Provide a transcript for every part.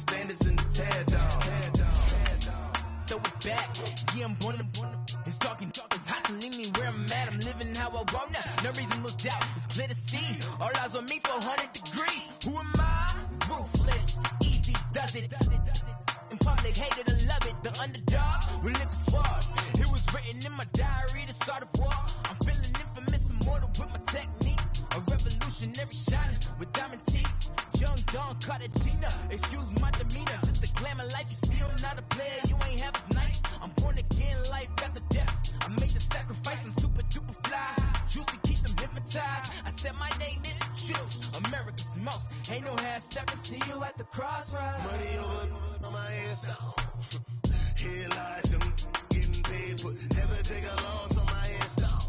standards in the tear down. Throw it back, yeah, I'm born to. It's talking, it's hustling me where I'm at. I'm living how I want now. No reason to doubt, it's clear to see. All eyes on me for 100 degrees. Who am I? Ruthless, easy does it. In public, hate it and love it. The underdog, with liquor swabs. It was written in my diary to start a war. I'm feeling infamous, immortal with my technique. A revolutionary shining with diamond teeth. Young Don Cartagena, excuse my demeanor. Just the glamour life, you still not a player. You ain't half as nice. I'm born again, life after death. I made the sacrifice, I'm super duper fly. Used to keep them hypnotized. I said my name is Juice, America's most. Ain't no half stepping, see you at the crossroads. Money over on my ass down. Here lies them getting paid for. Never take a loss on my ass down.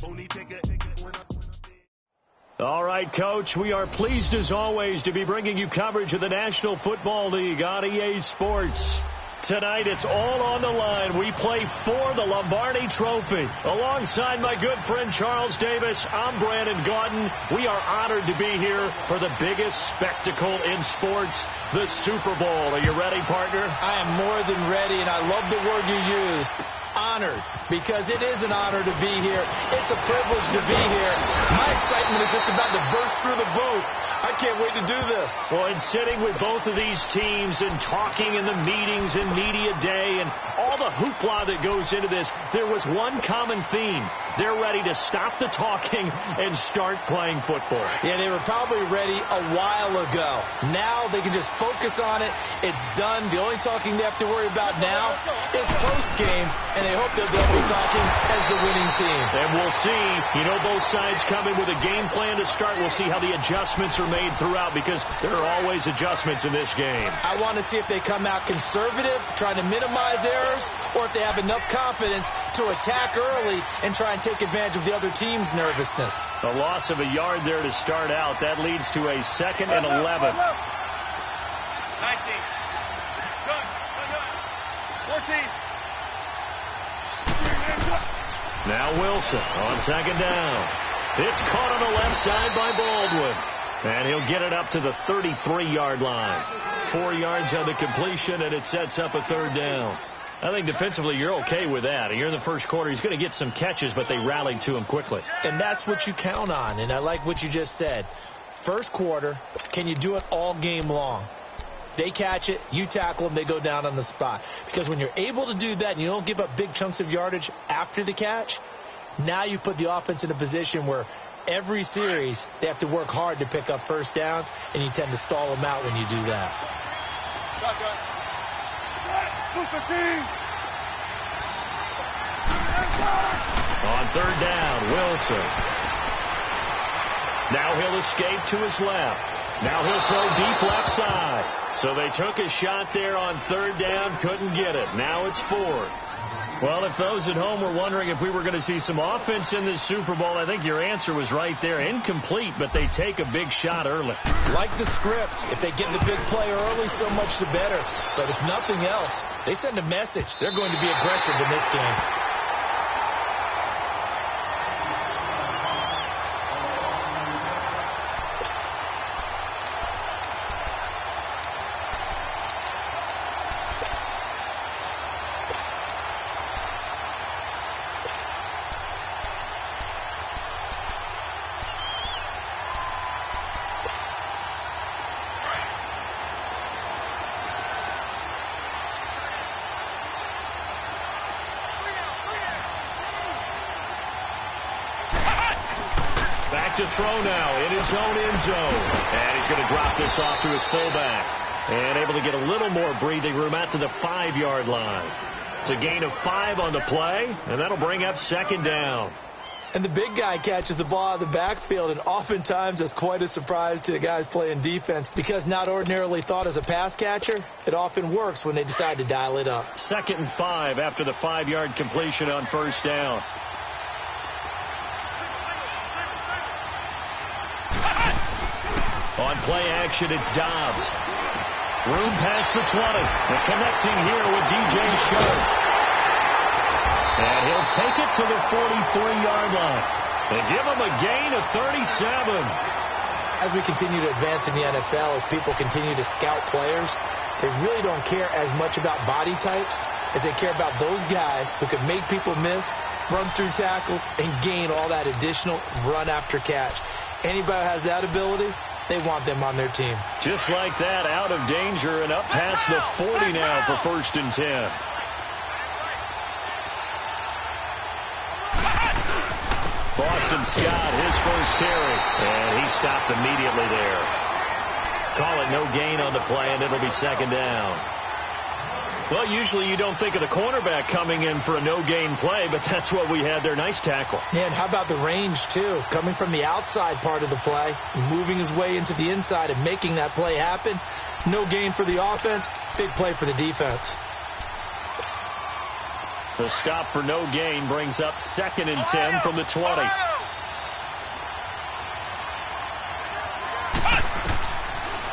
Only take a when I'm dead. All right, Coach, we are pleased as always to be bringing you coverage of the National Football League on EA Sports. Tonight, it's all on the line. We play for the Lombardi Trophy. Alongside my good friend Charles Davis, I'm Brandon Gaudin. We are honored to be here for the biggest spectacle in sports, the Super Bowl. Are you ready, partner? I am more than ready, and I love the word you used. Honored, because it is an honor to be here. It's a privilege to be here. My excitement is just about to burst through the booth. I can't wait to do this. Well, in sitting with both of these teams and talking in the meetings and media day and all the hoopla that goes into this, there was one common theme. They're ready to stop the talking and start playing football. Yeah, they were probably ready a while ago. Now they can just focus on it. It's done. The only talking they have to worry about now is post-game, and they hope they'll be talking as the winning team. And we'll see. You know, both sides come in with a game plan to start. We'll see how the adjustments are made throughout, because there are always adjustments in this game. I want to see if they come out conservative, trying to minimize errors, or if they have enough confidence to attack early and try and take advantage of the other team's nervousness. A loss of a yard there to start out. That leads to a 2nd and 11. 19. Good. 14. Now Wilson on 2nd down. It's caught on the left side by Baldwin. And he'll get it up to the 33-yard line. 4 yards on the completion, and it sets up a 3rd down. I think defensively you're okay with that. Here in the first quarter, he's going to get some catches, but they rallied to him quickly. And that's what you count on, and I like what you just said. First quarter, can you do it all game long? They catch it, you tackle them, they go down on the spot. Because when you're able to do that and you don't give up big chunks of yardage after the catch, now you put the offense in a position where every series they have to work hard to pick up first downs, and you tend to stall them out when you do that. On 3rd down, Wilson. Now he'll escape to his left. Now he'll throw deep left side. So they took a shot there on 3rd down, couldn't get it. Now it's 4th. Well, if those at home were wondering if we were going to see some offense in this Super Bowl, I think your answer was right there. Incomplete, but they take a big shot early. Like the script, if they get the big play early, so much the better. But if nothing else, they send a message. They're going to be aggressive in this game. To throw now in his own end zone. And he's going to drop this off to his fullback. And able to get a little more breathing room out to the 5-yard line. It's a gain of 5 on the play, and that'll bring up 2nd down. And the big guy catches the ball out of the backfield, and oftentimes that's quite a surprise to the guys playing defense, because not ordinarily thought as a pass catcher, it often works when they decide to dial it up. 2nd and 5 after the 5-yard completion on 1st down. On play action, it's Dobbs. Room past the 20. And connecting here with DJ Sharp. And he'll take it to the 43-yard line. They give him a gain of 37. As we continue to advance in the NFL, as people continue to scout players, they really don't care as much about body types as they care about those guys who can make people miss, run through tackles, and gain all that additional run after catch. Anybody who has that ability, they want them on their team. Just like that, out of danger and up past the 40 now for 1st and 10. Boston Scott, his first carry, and he stopped immediately there. Call it no gain on the play, and it'll be 2nd down. Well, usually you don't think of the cornerback coming in for a no-gain play, but that's what we had there. Nice tackle. Yeah, and how about the range, too? Coming from the outside part of the play, moving his way into the inside and making that play happen. No gain for the offense, big play for the defense. The stop for no gain brings up 2nd and 10 from the 20.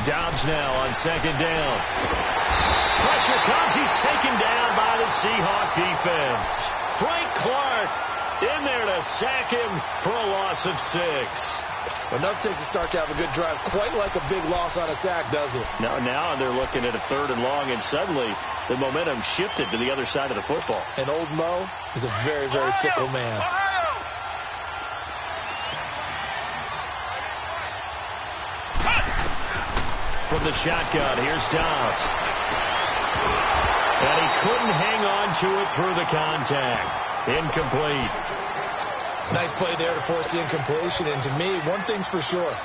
Dobbs now on 2nd down. Pressure comes. He's taken down by the Seahawk defense. Frank Clark in there to sack him for a loss of 6. Enough takes a start to have a good drive. Quite like a big loss on a sack, does it? Now they're looking at a 3rd and long, and suddenly the momentum shifted to the other side of the football. And old Mo is a very, very fickle man. From the shotgun, here's Dobbs. And he couldn't hang on to it through the contact. Incomplete. Nice play there to force the incompletion. And to me, one thing's for sure.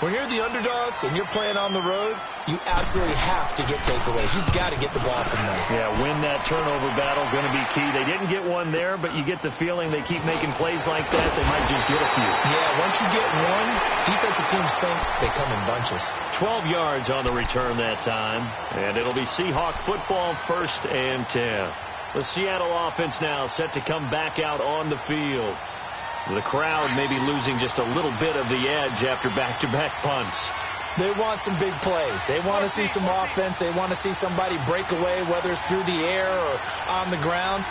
When you're the underdogs and you're playing on the road, you absolutely have to get takeaways. You've got to get the ball from them. Yeah, win that turnover battle, going to be key. They didn't get one there, but you get the feeling they keep making plays like that, they might just get a few. Yeah, once you get one, defensive teams think they come in bunches. 12 yards on the return that time, and it'll be Seahawk football, 1st and 10. The Seattle offense now set to come back out on the field. The crowd maybe losing just a little bit of the edge after back-to-back punts. They want some big plays. They want to see some offense. They want to see somebody break away, whether it's through the air or on the ground.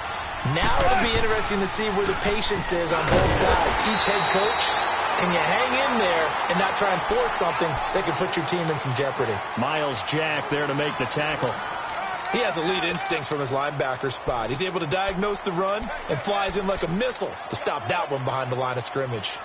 Now it'll be interesting to see where the patience is on both sides. Each head coach, can you hang in there and not try and force something that could put your team in some jeopardy? Miles Jack there to make the tackle. He has elite instincts from his linebacker spot. He's able to diagnose the run and flies in like a missile to stop that one behind the line of scrimmage.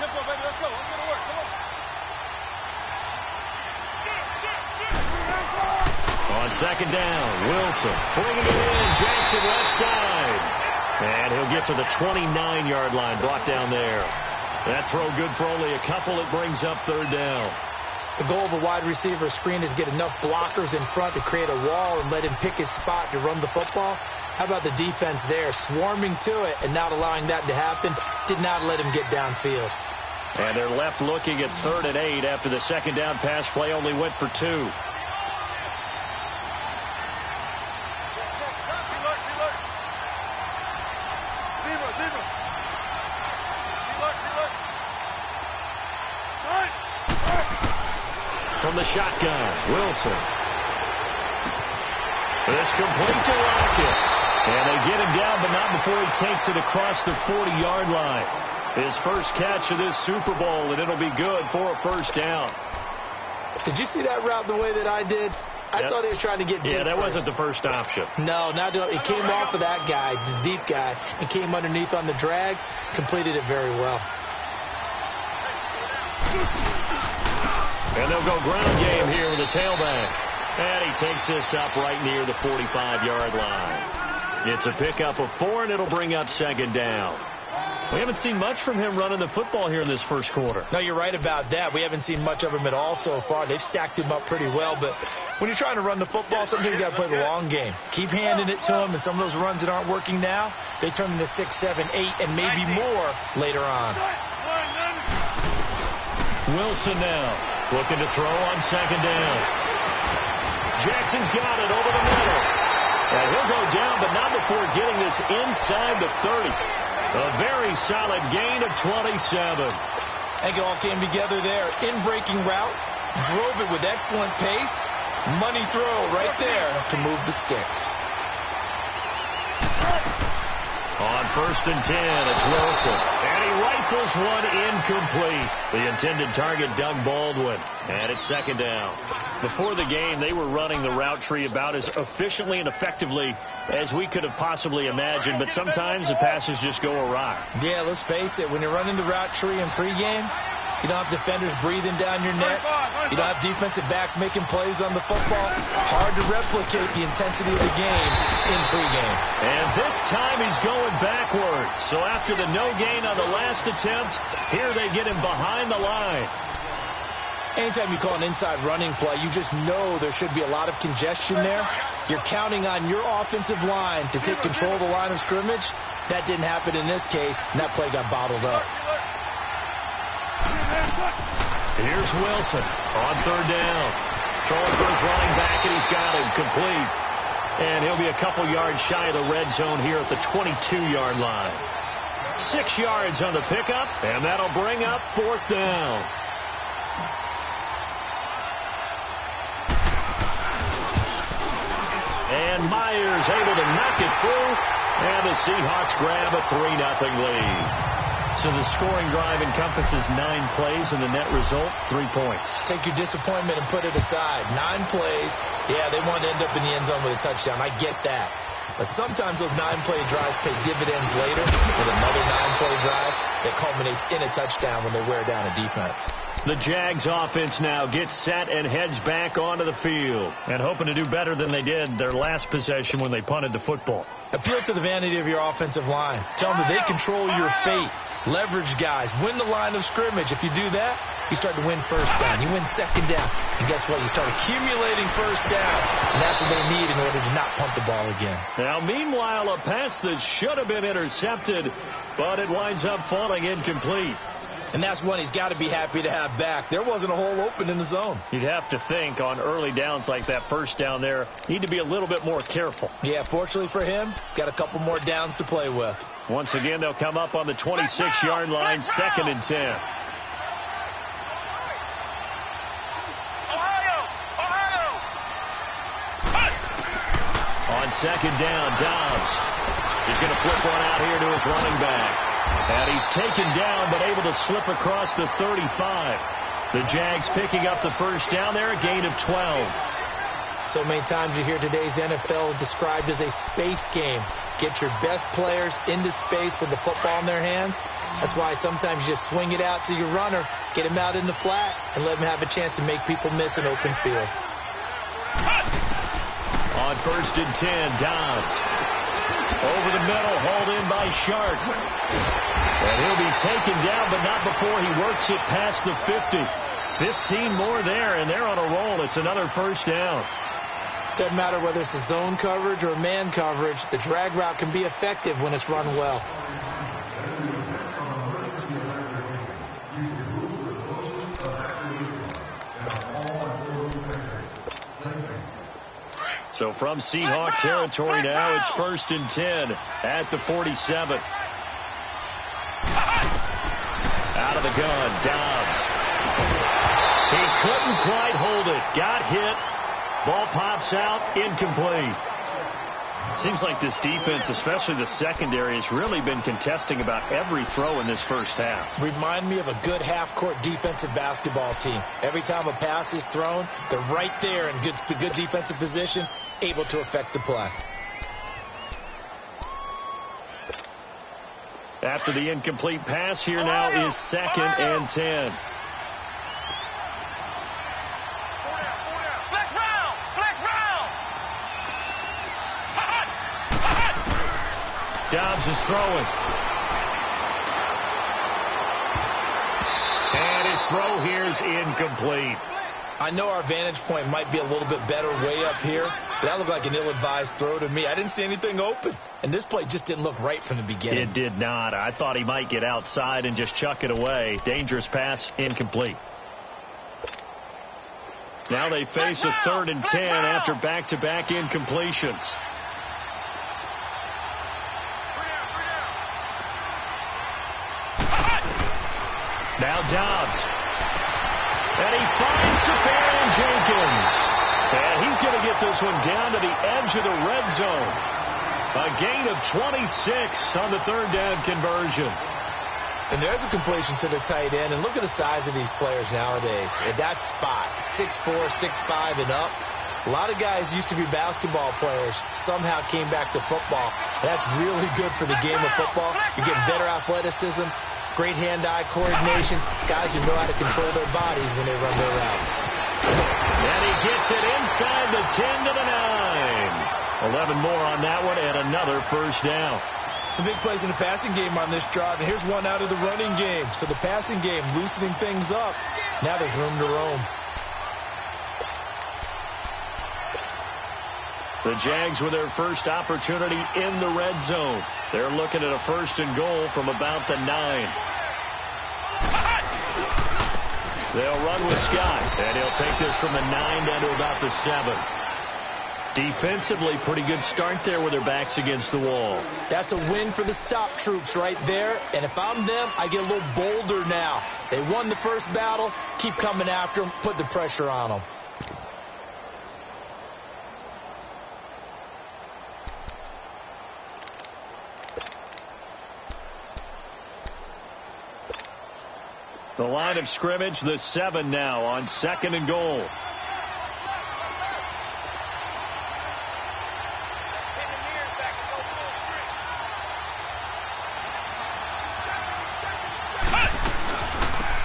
Tempo, baby, let's go. Let's go to work. Come on. On 2nd down, Wilson bringing it in. Jackson left side. And he'll get to the 29-yard line, brought down there. That throw good for only a couple. It brings up 3rd down. The goal of a wide receiver screen is get enough blockers in front to create a wall and let him pick his spot to run the football. How about the defense there, swarming to it and not allowing that to happen? Did not let him get downfield. And they're left looking at 3rd and 8 after the 2nd down pass play only went for 2. From the shotgun, Wilson. It's complete to Lockett. And they get him down, but not before he takes it across the 40-yard line. His first catch of this Super Bowl, and it'll be good for a 1st down. Did you see that route the way that I did? I thought he was trying to get deep. Yeah, that first. wasn't the first option. No, it came off of that guy, the deep guy, and came underneath on the drag. Completed it very well. And they'll go ground game here with the tailback. And he takes this up right near the 45-yard line. It's a pickup of 4, and it'll bring up 2nd down. We haven't seen much from him running the football here in this first quarter. No, you're right about that. We haven't seen much of him at all so far. They've stacked him up pretty well, but when you're trying to run the football, sometimes you got to play the long game. Keep handing it to him, and some of those runs that aren't working now, they turn into 6, 7, 8, and maybe more later on. Wilson now looking to throw on 2nd down. Jackson's got it over the middle. And he'll go down, but not before getting this inside the 30. A very solid gain of 27. I think it all came together there. In-breaking route, drove it with excellent pace. Money throw right there to move the sticks. On 1st and 10, it's Wilson. And he rifles one incomplete. The intended target, Doug Baldwin. And it's 2nd down. Before the game, they were running the route tree about as efficiently and effectively as we could have possibly imagined. But sometimes the passes just go awry. Yeah, let's face it. When you're running the route tree in pregame, you don't have defenders breathing down your neck. You don't have defensive backs making plays on the football. Hard to replicate the intensity of the game in pregame. And this time he's going backwards. So after the no gain on the last attempt, here they get him behind the line. Anytime you call an inside running play, you just know there should be a lot of congestion there. You're counting on your offensive line to take control of the line of scrimmage. That didn't happen in this case, and that play got bottled up. Here's Wilson on 3rd down. Throwing for his running back, and he's got him complete. And he'll be a couple yards shy of the red zone here at the 22-yard line. 6 yards on the pickup, and that'll bring up 4th down. And Myers able to knock it through, and the Seahawks grab a 3-0 lead. So the scoring drive encompasses 9 plays, and the net result, 3 points. Take your disappointment and put it aside. 9 plays. Yeah, they want to end up in the end zone with a touchdown. I get that. But sometimes those 9-play drives pay dividends later with another 9-play drive that culminates in a touchdown when they wear down a defense. The Jags offense now gets set and heads back onto the field, and hoping to do better than they did their last possession when they punted the football. Appeal to the vanity of your offensive line. Tell them that they control your fate. Leverage guys. Win the line of scrimmage. If you do that, you start to win 1st down. You win 2nd down. And guess what? You start accumulating 1st downs. And that's what they need in order to not punt the ball again. Now, meanwhile, a pass that should have been intercepted, but it winds up falling incomplete. And that's one he's got to be happy to have back. There wasn't a hole open in the zone. You'd have to think on early downs like that 1st down there, need to be a little bit more careful. Yeah, fortunately for him, got a couple more downs to play with. Once again, they'll come up on the 26-yard line, 2nd and 10. On 2nd down, Dobbs is going to flip one out here to his running back. And he's taken down, but able to slip across the 35. The Jags picking up the 1st down there, a gain of 12. So many times you hear today's NFL described as a space game. Get your best players into space with the football in their hands. That's why sometimes you just swing it out to your runner, get him out in the flat, and let him have a chance to make people miss an open field. On 1st and 10, Dobbs. Over the middle, hauled in by Sharp. And he'll be taken down, but not before he works it past the 50. 15 more there, and they're on a roll. It's another 1st down. Doesn't matter whether it's a zone coverage or man coverage, the drag route can be effective when it's run well. So from Seahawk territory now, it's 1st and 10 at the 47. Out of the gun, Dobbs. He couldn't quite hold it. Got hit. Ball pops out, incomplete. Seems like this defense, especially the secondary, has really been contesting about every throw in this 1st half. Remind me of a good half-court defensive basketball team. Every time a pass is thrown, they're right there in good defensive position, able to affect the play. After the incomplete pass, here now is 2nd and 10. Dobbs is throwing. And his throw here is incomplete. I know our vantage point might be a little bit better way up here, but that looked like an ill-advised throw to me. I didn't see anything open. And this play just didn't look right from the beginning. It did not. I thought he might get outside and just chuck it away. Dangerous pass, incomplete. Now they face a 3rd and 10 after back-to-back incompletions. Now Dobbs. And he finds Safarian Jenkins. And he's going to get this one down to the edge of the red zone. A gain of 26 on the third down conversion. And there's a completion to the tight end. And look at the size of these players nowadays. At that spot, 6'4", 6'5", and up. A lot of guys used to be basketball players, somehow came back to football. And that's really good for the game of football. You're getting better athleticism, great hand-eye coordination, guys who know how to control their bodies when they run their routes. And he gets it inside the 10 to the 9. 11 more on that one and another first down. Some big plays in the passing game on this drive, and here's one out of the running game. So the passing game loosening things up. Now there's room to roam. The Jags with their first opportunity in the red zone. They're looking at a 1st and goal from about the 9. They'll run with Scott, and he'll take this from the 9 down to about the 7. Defensively, pretty good start there with their backs against the wall. That's a win for the stop troops right there. And if I'm them, I get a little bolder now. They won the first battle. Keep coming after them. Put the pressure on them. The line of scrimmage, the 7 now on 2nd and goal.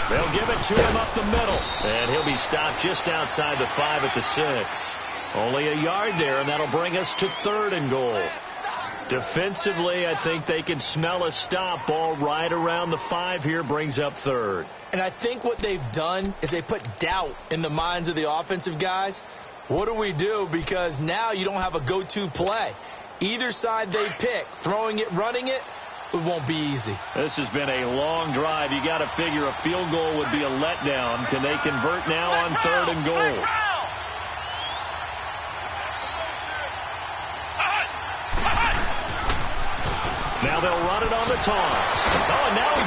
They'll give it to him up the middle. And he'll be stopped just outside the 5 at the 6. Only a yard there, and that'll bring us to 3rd and goal. Defensively, I think they can smell a stop. Ball right around the 5 here, brings up 3rd. And I think what they've done is they put doubt in the minds of the offensive guys. What do we do? Because now you don't have a go-to play. Either side they pick, throwing it, running it, it won't be easy. This has been a long drive. You got to figure a field goal would be a letdown. Can they convert now on 3rd and goal? Now they'll run it on the toss. Oh, and now he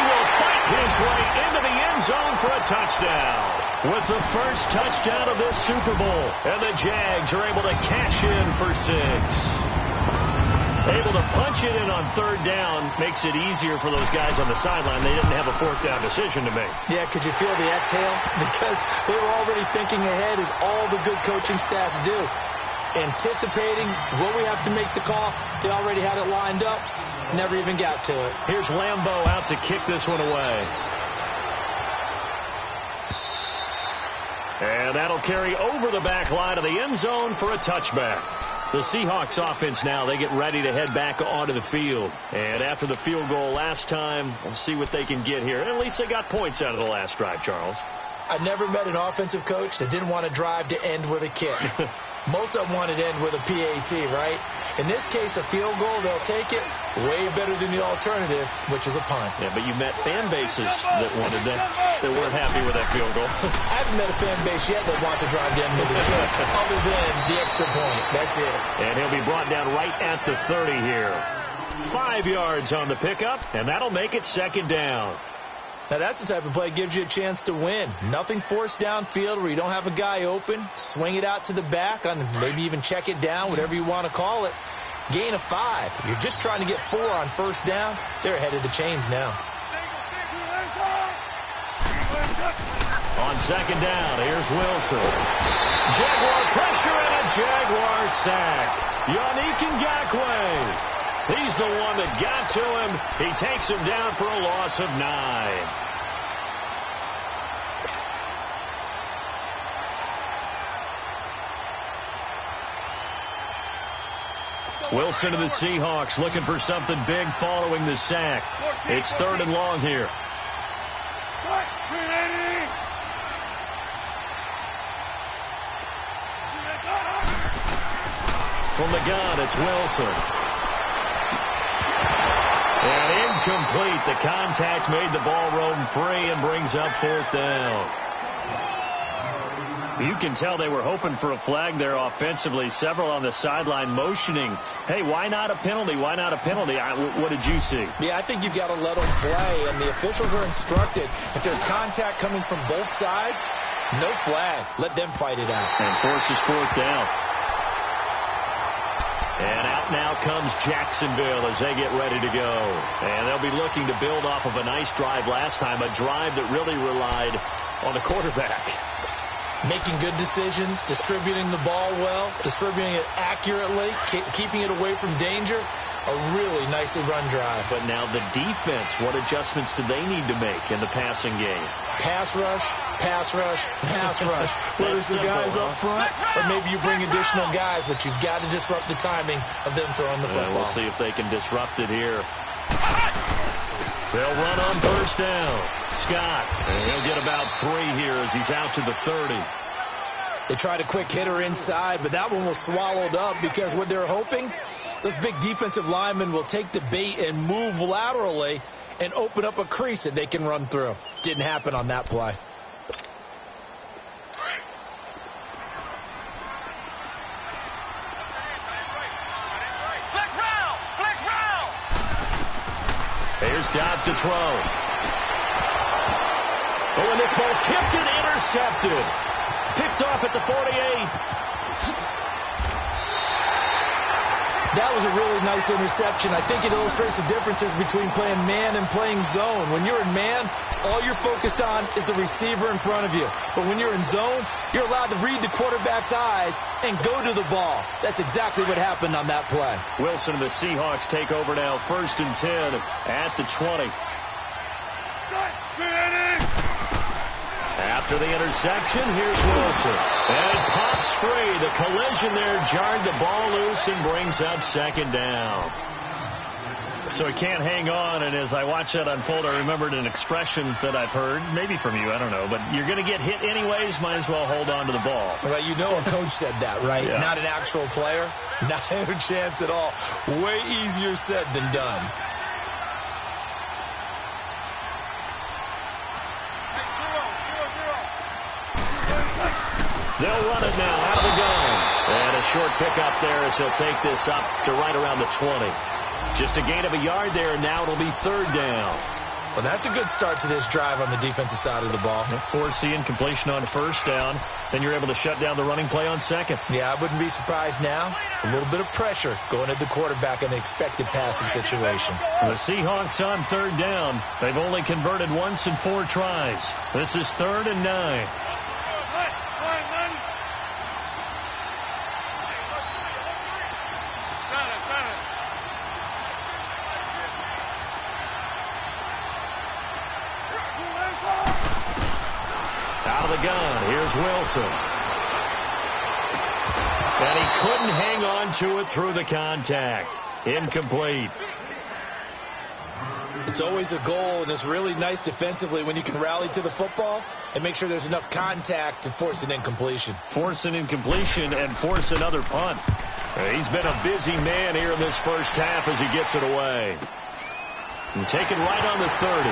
will fight his way into the end zone for a touchdown. With the first touchdown of this Super Bowl. And the Jags are able to cash in for 6. Able to punch it in on 3rd down makes it easier for those guys on the sideline. They didn't have a 4th down decision to make. Yeah, could you feel the exhale? Because they were already thinking ahead, as all the good coaching staffs do. Anticipating, will we have to make the call? They already had it lined up. Never even got to it. Here's Lambeau out to kick this one away. And that'll carry over the back line of the end zone for a touchback. The Seahawks offense now, they get ready to head back onto the field. And after the field goal last time, we'll see what they can get here. And at least they got points out of the last drive, Charles. I've never met an offensive coach that didn't want to drive to end with a kick. Most of them wanted to end with a PAT, right? In this case, a field goal, they'll take it. Way better than the alternative, which is a punt. Yeah, but you met fan bases that wanted that, that weren't happy with that field goal. I haven't met a fan base yet that wants to drive to end with a kick, other than the extra point. That's it. And he'll be brought down right at the 30 here. 5 yards on the pickup, and that'll make it 2nd down. Now, that's the type of play that gives you a chance to win. Nothing forced downfield where you don't have a guy open. Swing it out to the back, on maybe even check it down, whatever you want to call it. Gain of 5. You're just trying to get 4 on 1st down. They're ahead of the chains now. On 2nd down, here's Wilson. Jaguar pressure and a Jaguar sack. Yannick Ngakoue. He's the one that got to him. He takes him down for a loss of 9. Wilson and the Seahawks looking for something big following the sack. It's 3rd and long here. From the gun, it's Wilson. And incomplete. The contact made the ball roam free and brings up 4th down. You can tell they were hoping for a flag there offensively. Several on the sideline motioning, hey, why not a penalty? Why not a penalty? What did you see? Yeah, I think you've got to let them play, and the officials are instructed. If there's contact coming from both sides, no flag. Let them fight it out. And forces fourth down. And out now comes Jacksonville as they get ready to go. And they'll be looking to build off of a nice drive last time, a drive that really relied on the quarterback. Making good decisions, distributing the ball well, distributing it accurately, keeping it away from danger. A really nicely run drive. But now the defense, what adjustments do they need to make in the passing game? Pass rush, pass rush, pass rush. Whether it's the guys up front or maybe you bring additional guys, but you've got to disrupt the timing of them throwing the football. We'll see if they can disrupt it here. They'll run on first down. Scott, and he'll get about 3 here as he's out to the 30. They tried a quick hitter inside, but that one was swallowed up because what they're hoping, those big defensive linemen will take the bait and move laterally and open up a crease that they can run through. Didn't happen on that play. Here's Dodds to throw. Oh, and this ball's tipped and intercepted. Picked off at the 48. That was a really nice interception. I think it illustrates the differences between playing man and playing zone. When you're in man, all you're focused on is the receiver in front of you. But when you're in zone, you're allowed to read the quarterback's eyes and go to the ball. That's exactly what happened on that play. Wilson and the Seahawks take over now, 1st and 10 at the 20. After the interception, here's Wilson. And it pops free. The collision there jarred the ball loose and brings up 2nd down. So he can't hang on, and as I watch that unfold, I remembered an expression that I've heard, maybe from you, I don't know, but you're going to get hit anyways, might as well hold on to the ball. Well, you know a coach said that, right? Yeah. Not an actual player. Not a chance at all. Way easier said than done. They'll run it now out of the gun. And a short pickup there as he'll take this up to right around the 20. Just a gain of a yard there, and now it'll be 3rd down. Well, that's a good start to this drive on the defensive side of the ball. Force the incompletion on 1st down. Then you're able to shut down the running play on 2nd. Yeah, I wouldn't be surprised now. A little bit of pressure going at the quarterback in the expected passing situation. The Seahawks on 3rd down. They've only converted once in 4 tries. This is 3rd and 9. Out of the gun, here's Wilson. And he couldn't hang on to it through the contact. Incomplete. It's always a goal, and it's really nice defensively when you can rally to the football and make sure there's enough contact to force an incompletion. Force an incompletion and force another punt. He's been a busy man here in this first half as he gets it away. And taken right on the 30.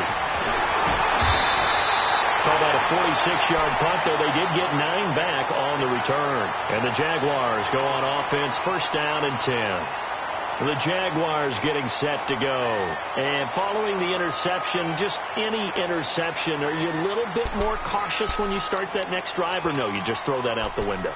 Called out a 46-yard punt, though they did get 9 back on the return. And the Jaguars go on offense, 1st down and 10. The Jaguars getting set to go. And following the interception, just any interception, are you a little bit more cautious when you start that next drive, or no, you just throw that out the window?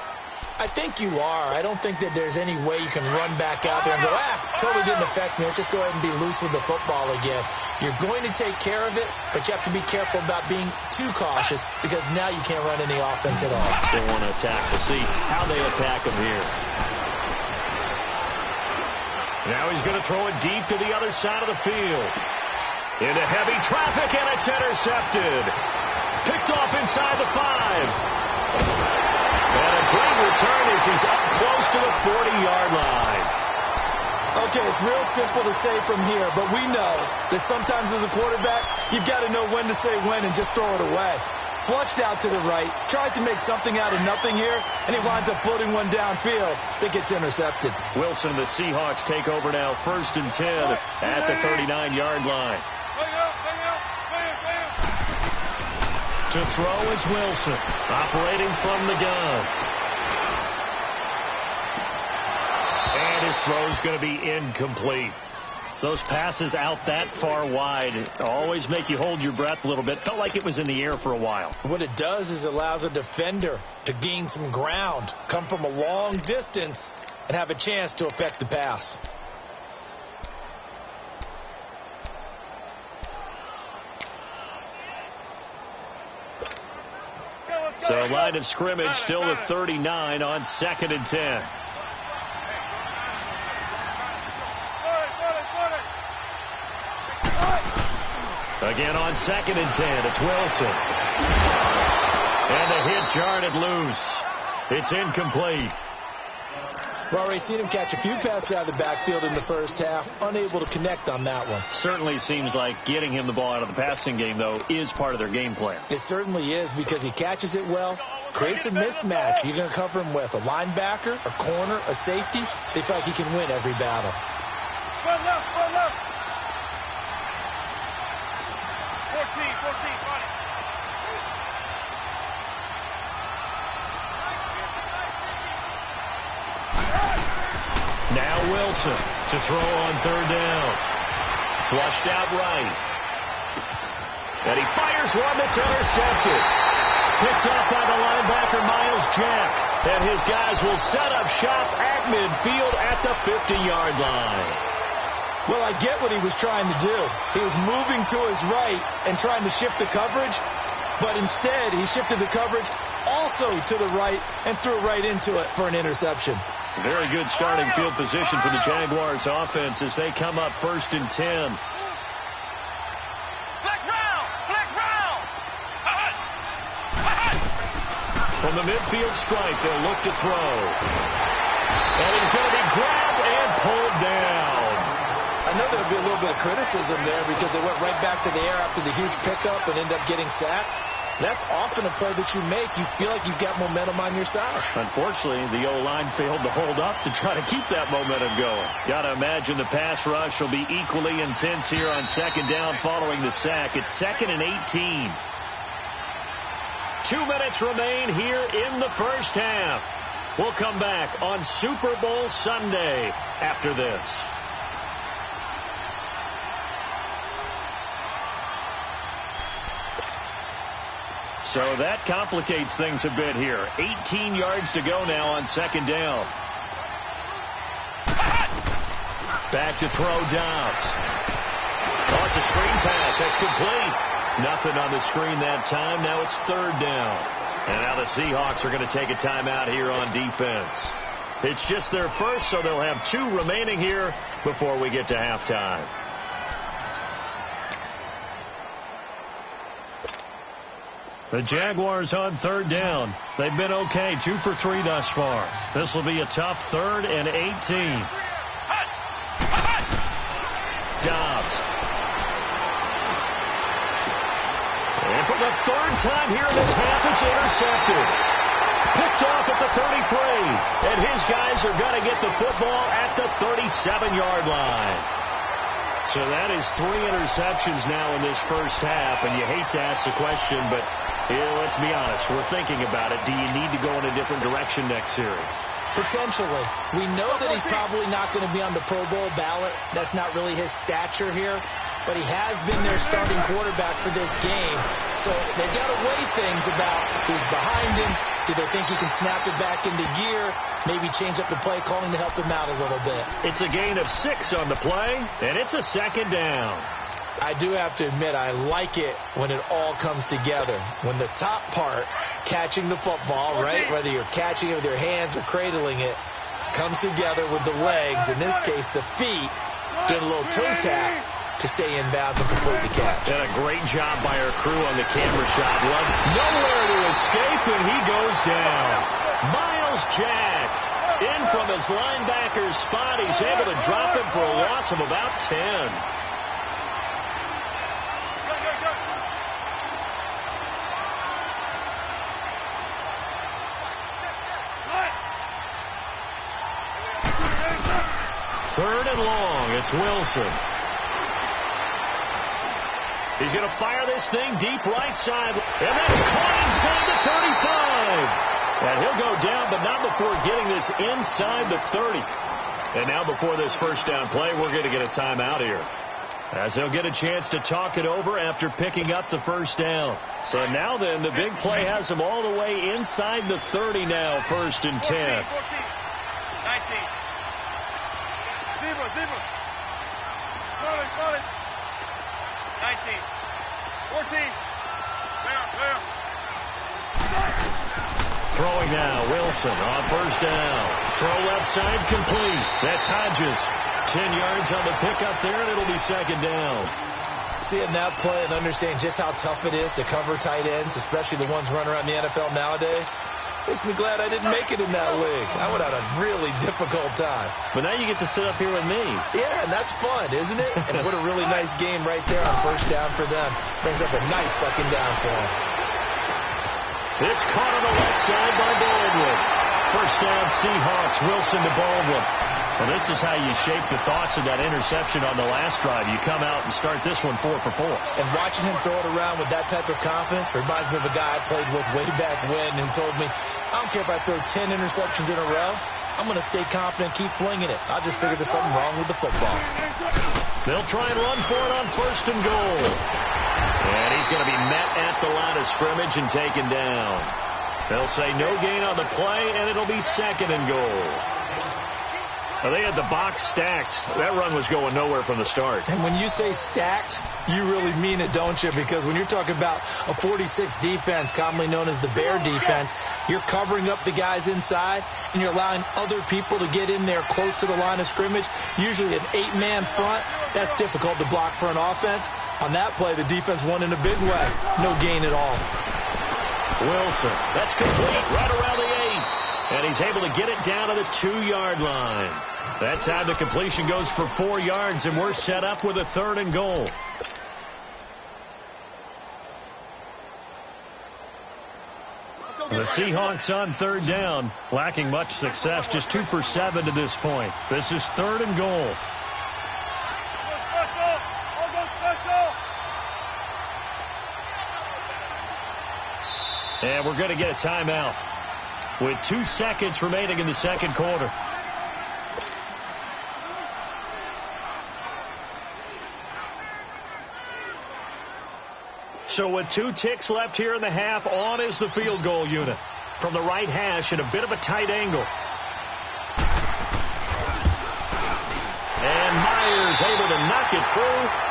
I think you are. I don't think that there's any way you can run back out there and go, totally didn't affect me. Let's just go ahead and be loose with the football again. You're going to take care of it, but you have to be careful about being too cautious because now you can't run any offense at all. Still want to attack. We'll see how they attack him here. Now he's going to throw it deep to the other side of the field. Into heavy traffic, and it's intercepted. Picked off inside the 5. And a great return as he's up close to the 40-yard line. Okay, it's real simple to say from here, but we know that sometimes as a quarterback, you've got to know when to say when and just throw it away. Flushed out to the right, tries to make something out of nothing here, and he winds up floating one downfield that gets intercepted. Wilson and the Seahawks take over now, 1st and 10 at the 39-yard line. To throw is Wilson, operating from the gun. And his throw's going to be incomplete. Those passes out that far wide always make you hold your breath a little bit. Felt like it was in the air for a while. What it does is it allows a defender to gain some ground, come from a long distance, and have a chance to affect the pass. So line of scrimmage still at 39 on 2nd and 10. Again on 2nd and 10, it's Wilson. And the hit jarred loose. It's incomplete. We've already seen him catch a few passes out of the backfield in the first half, unable to connect on that one. Certainly seems like getting him the ball out of the passing game, though, is part of their game plan. It certainly is, because he catches it well, creates a mismatch. You're going to cover him with a linebacker, a corner, a safety. They feel like he can win every battle. Run left, run left. 14, got it. Now Wilson to throw on 3rd down. Flushed out right. And he fires one that's intercepted. Picked up by the linebacker, Miles Jack. And his guys will set up shop at midfield at the 50-yard line. Well, I get what he was trying to do. He was moving to his right and trying to shift the coverage, but instead he shifted the coverage also to the right and threw right into it for an interception. Very good starting field position for the Jaguars offense as they come up 1st and 10. Black round. From the midfield stripe, they'll look to throw. And he's going to be grabbed and pulled down. I know there'll be a little bit of criticism there because they went right back to the air after the huge pickup and ended up getting sacked. That's often a play that you make. You feel like you've got momentum on your side. Unfortunately, the O-line failed to hold up to try to keep that momentum going. Got to imagine the pass rush will be equally intense here on 2nd down following the sack. It's 2nd and 18. 2 minutes remain here in the first half. We'll come back on Super Bowl Sunday after this. So that complicates things a bit here. 18 yards to go now on 2nd down. Back to throw Dobbs. Oh, it's a screen pass. That's complete. Nothing on the screen that time. Now it's 3rd down. And now the Seahawks are going to take a timeout here on defense. It's just their first, so they'll have 2 remaining here before we get to halftime. The Jaguars on 3rd down. They've been okay, 2 for 3 thus far. This will be a tough 3rd and 18. Dobbs. And for the 3rd time here in this half, it's intercepted. Picked off at the 33. And his guys are going to get the football at the 37-yard line. So that is 3 interceptions now in this first half. And you hate to ask the question, but let's be honest. We're thinking about it. Do you need to go in a different direction next series? Potentially. We know that he's probably not going to be on the Pro Bowl ballot. That's not really his stature here. But he has been their starting quarterback for this game. So they've got to weigh things about who's behind him. Do they think he can snap it back into gear? Maybe change up the play calling to help him out a little bit. It's a gain of 6 on the play, and it's a 2nd down. I do have to admit, I like it when it all comes together. When the top part, catching the football, right, whether you're catching it with your hands or cradling it, comes together with the legs, in this case the feet, doing a little toe tap to stay in bounds and complete the catch. And a great job by our crew on the camera shot. Nowhere to escape, and he goes down. Miles Jack in from his linebacker's spot. He's able to drop him for a loss of about 10. Third and long, it's Wilson. He's going to fire this thing deep right side. And that's caught inside the 35. And he'll go down, but not before getting this inside the 30. And now before this first down play, we're going to get a timeout here, as they'll get a chance to talk it over after picking up the first down. So now then, the big play has them all the way inside the 30 now, 1st and 10. 14, 19. Zebra. Got it. 19. 14. Clear. Throwing now, Wilson on first down. Throw left side complete. That's Hodges. 10 yards on the pickup there, and it'll be 2nd down. Seeing that play and understanding just how tough it is to cover tight ends, especially the ones running around the NFL nowadays, makes me glad I didn't make it in that league. I would have had a really difficult time. But now you get to sit up here with me. Yeah, and that's fun, isn't it? And what a really nice game right there on first down for them. Brings up a nice 2nd down for them. It's caught on the left side by Baldwin. First down, Seahawks. Wilson to Baldwin. And this is how you shape the thoughts of that interception on the last drive. You come out and start this one 4 for 4. And watching him throw it around with that type of confidence reminds me of a guy I played with way back when who told me, I don't care if I throw 10 interceptions in a row. I'm going to stay confident, keep flinging it. I just figured there's something wrong with the football. They'll try and run for it on 1st and goal. And he's going to be met at the line of scrimmage and taken down. They'll say no gain on the play, and it'll be 2nd and goal. Well, they had the box stacked. That run was going nowhere from the start. And when you say stacked, you really mean it, don't you? Because when you're talking about a 46 defense, commonly known as the Bear defense, you're covering up the guys inside, and you're allowing other people to get in there close to the line of scrimmage, usually an 8-man front. That's difficult to block for an offense. On that play, the defense won in a big way. No gain at all. Wilson, that's complete right around the 8. And he's able to get it down to the 2-yard line. That time the completion goes for 4 yards, and we're set up with a 3rd and goal. The Seahawks on 3rd down, lacking much success, just 2 for 7 to this point. This is 3rd and goal. And we're going to get a timeout with 2 seconds remaining in the 2nd quarter. So with 2 ticks left here in the half, on is the field goal unit from the right hash at a bit of a tight angle. And Myers able to knock it through.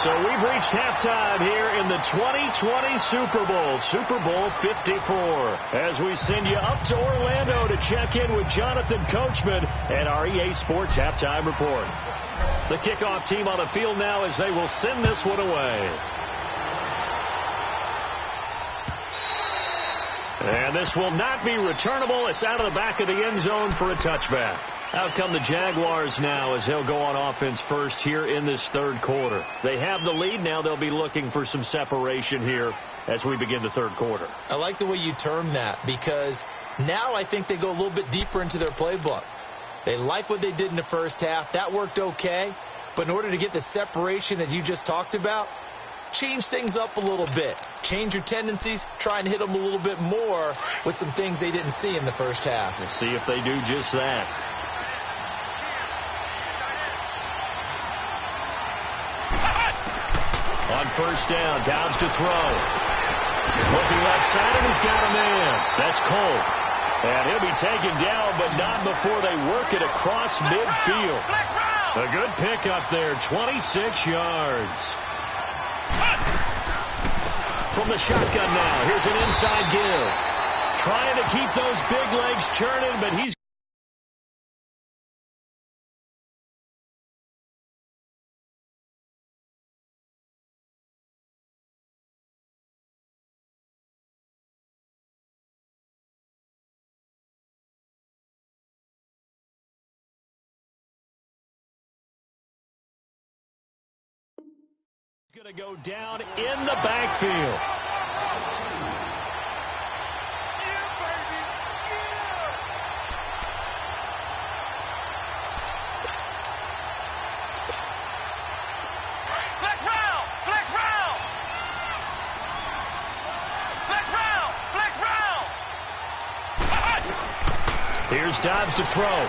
So we've reached halftime here in the 2020 Super Bowl, Super Bowl 54, as we send you up to Orlando to check in with Jonathan Coachman and our EA Sports Halftime Report. The kickoff team on the field now as they will send this one away. And this will not be returnable. It's out of the back of the end zone for a touchback. Out come the Jaguars now as they'll go on offense first here in this 3rd quarter. They have the lead. Now they'll be looking for some separation here as we begin the 3rd quarter. I like the way you term that, because now I think they go a little bit deeper into their playbook. They like what they did in the first half. That worked okay. But in order to get the separation that you just talked about, change things up a little bit. Change your tendencies. Try and hit them a little bit more with some things they didn't see in the first half. We'll see if they do just that. On first down, Downs to throw. Looking left side, and he's got a man. That's Cole. And he'll be taken down, but not before they work it across midfield. A good pickup there, 26 yards. From the shotgun now, here's an inside give. Trying to keep those big legs churning, but he's going to go down in the backfield. Dobbs to throw.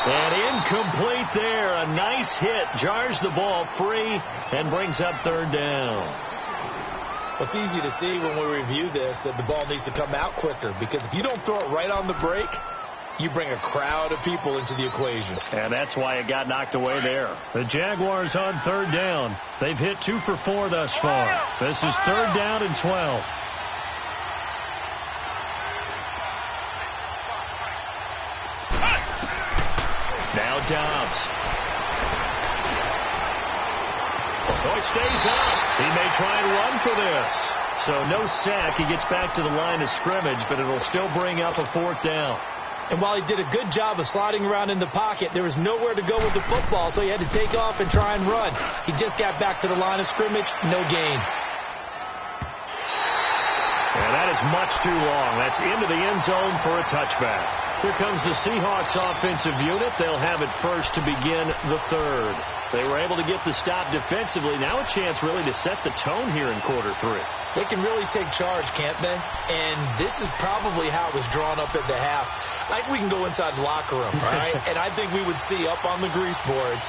And incomplete there. A nice hit. Jars the ball free and brings up third down. Well, it's easy to see when we review this that the ball needs to come out quicker, because if you don't throw it right on the break, you bring a crowd of people into the equation. And that's why it got knocked away there. The Jaguars on third down. They've hit 2 for 4 thus far. This is third down and 12. Now Dobbs. Oh, he stays up. He may try and run for this. So no sack. He gets back to the line of scrimmage, but it'll still bring up a fourth down. And while he did a good job of sliding around in the pocket, there was nowhere to go with the football, so he had to take off and try and run. He just got back to the line of scrimmage. No gain. And that is much too long. That's into the end zone for a touchback. Here comes the Seahawks offensive unit. They'll have it first to begin the third. They were able to get the stop defensively. Now a chance really to set the tone here in quarter 3. They can really take charge, can't they? And this is probably how it was drawn up at the half. I think we can go inside the locker room, all right? And I think we would see up on the grease boards,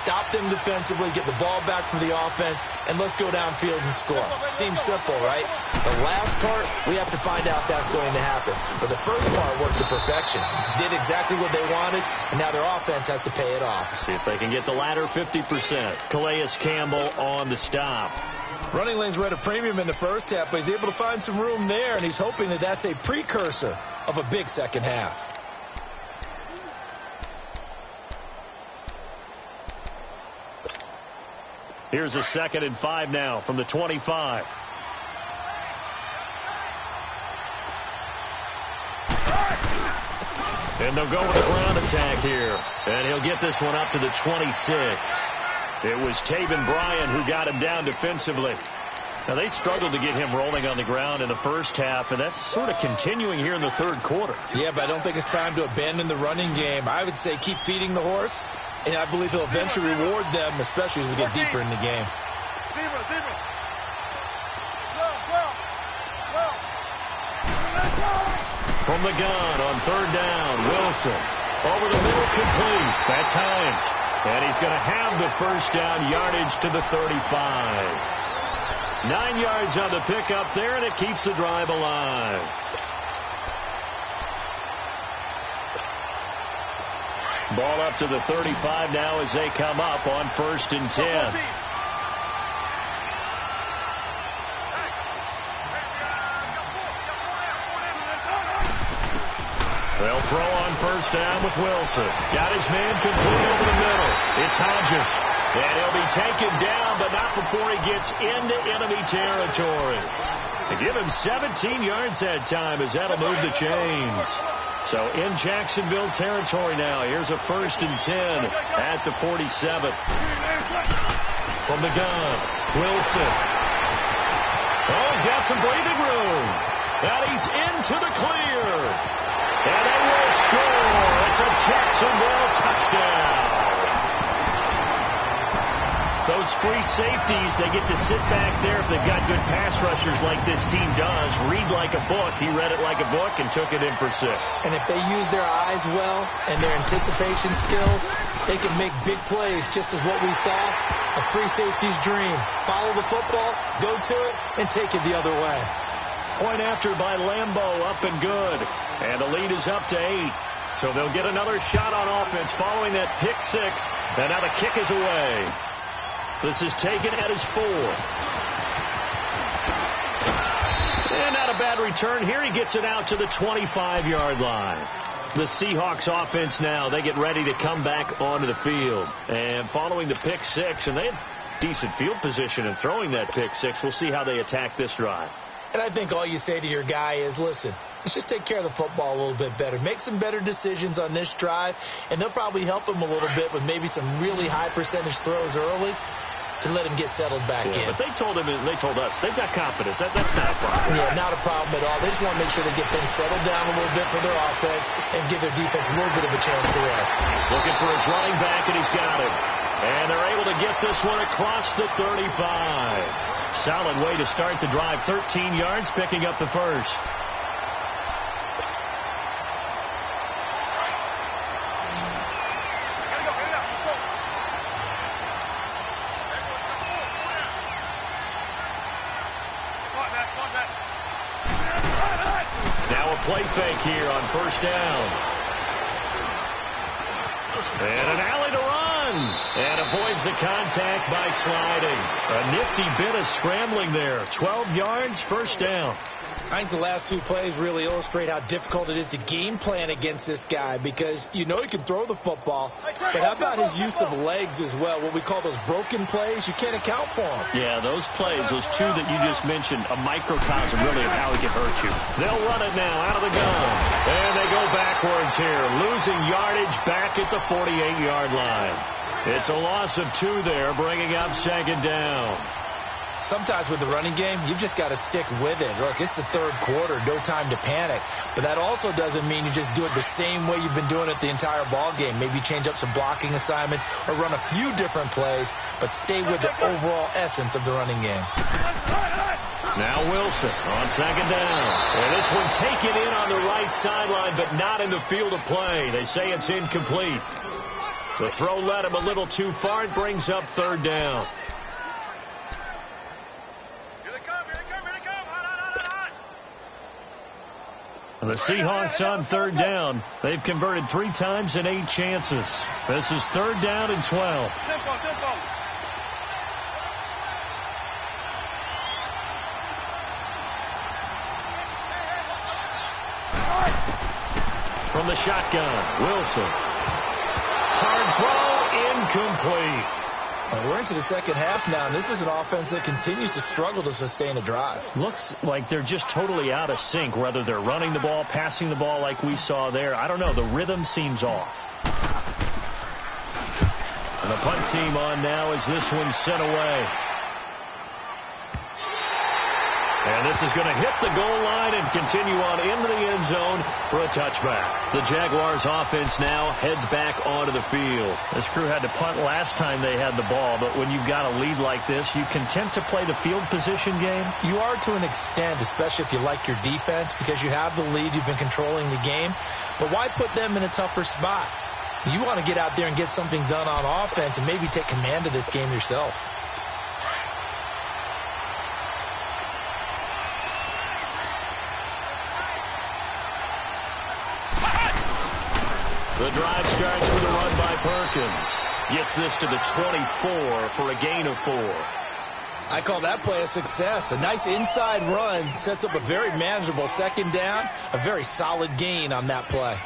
stop them defensively, get the ball back for the offense, and let's go downfield and score. Seems simple, right? The last part, we have to find out if that's going to happen. But the first part worked to perfection. Did exactly what they wanted, and now their offense has to pay it off. See if they can get the latter 50%. Calais Campbell on the stop. Running lanes were at a premium in the first half, but he's able to find some room there, and he's hoping that that's a precursor of a big second half. Here's a 2nd and 5 now from the 25. And they'll go with a ground attack here. And he'll get this one up to the 26. It was Taven Bryan who got him down defensively. Now, they struggled to get him rolling on the ground in the first half, and that's sort of continuing here in the third quarter. Yeah, but I don't think it's time to abandon the running game. I would say keep feeding the horse, and I believe he'll eventually reward them, especially as we get deeper in the game. From the gun on third down, Wilson. Over the middle, complete. That's Hines. And he's going to have the first down, yardage to the 35. 9 yards on the pickup there, and it keeps the drive alive. Ball up to the 35 now as they come up on 1st and 10. They'll throw on first down with Wilson. Got his man complete over the middle. It's Hodges. And he'll be taken down, but not before he gets into enemy territory. They give him 17 yards that time as that'll move the chains. So in Jacksonville territory now. Here's a 1st and 10 at the 47. From the gun, Wilson. Oh, he's got some breathing room. And he's into the clear. And they will score. It's a Jacksonville touchdown. Those free safeties, they get to sit back there if they've got good pass rushers like this team does. Read like a book. He read it like a book and took it in for 6. And if they use their eyes well and their anticipation skills, they can make big plays, just as what we saw. A free safety's dream. Follow the football, go to it, and take it the other way. Point after by Lambeau, up and good. And the lead is up to 8. So they'll get another shot on offense following that pick 6. And now the kick is away. This is taken at his 4. And not a bad return here. He gets it out to the 25-yard line. The Seahawks offense now, they get ready to come back onto the field. And following the pick 6, and they had decent field position in throwing that pick 6. We'll see how they attack this drive. And I think all you say to your guy is, listen, let's just take care of the football a little bit better. Make some better decisions on this drive, and they'll probably help him a little bit with maybe some really high percentage throws early to let him get settled back in. But they told us, they've got confidence. That's not a problem. Yeah, not a problem at all. They just want to make sure they get things settled down a little bit for their offense and give their defense a little bit of a chance to rest. Looking for his running back, and he's got him. And they're able to get this one across the 35. Solid way to start the drive. 13 yards, picking up the first. play fake here on first down. And an alley to run. And avoids the contact by sliding. A nifty bit of scrambling there. 12 yards, first down. I think the last two plays really illustrate how difficult it is to game plan against this guy, because you know he can throw the football, but how about his use of legs as well? What we call those broken plays, you can't account for them. Yeah, those plays, those two that you just mentioned, a microcosm really of how he can hurt you. They'll run it now out of the gun. And they go backwards here, losing yardage back at the 48-yard line. It's a loss of 2 there, bringing up second down. Sometimes with the running game, you've just got to stick with it. Look, it's the third quarter, no time to panic. But that also doesn't mean you just do it the same way you've been doing it the entire ball game. Maybe change up some blocking assignments or run a few different plays, but stay with the overall essence of the running game. Now Wilson on second down. And this one taken in on the right sideline, but not in the field of play. They say it's incomplete. The throw led him a little too far. It brings up third down. The Seahawks on third down. They've converted 3 times in 8 chances. This is third down and 12. From the shotgun, Wilson. Hard throw, incomplete. We're into the second half now, and this is an offense that continues to struggle to sustain a drive. Looks like they're just totally out of sync, whether they're running the ball, passing the ball like we saw there. I don't know. The rhythm seems off. And the punt team on now as this one's sent away. And this is going to hit the goal line and continue on into the end zone for a touchback. The Jaguars offense now heads back onto the field. This crew had to punt last time they had the ball, but when you've got a lead like this, you content to play the field position game? You are to an extent, especially if you like your defense, because you have the lead, you've been controlling the game. But why put them in a tougher spot? You want to get out there and get something done on offense and maybe take command of this game yourself. The drive starts with a run by Perkins. Gets this to the 24 for a gain of 4. I call that play a success. A nice inside run sets up a very manageable second down. A very solid gain on that play.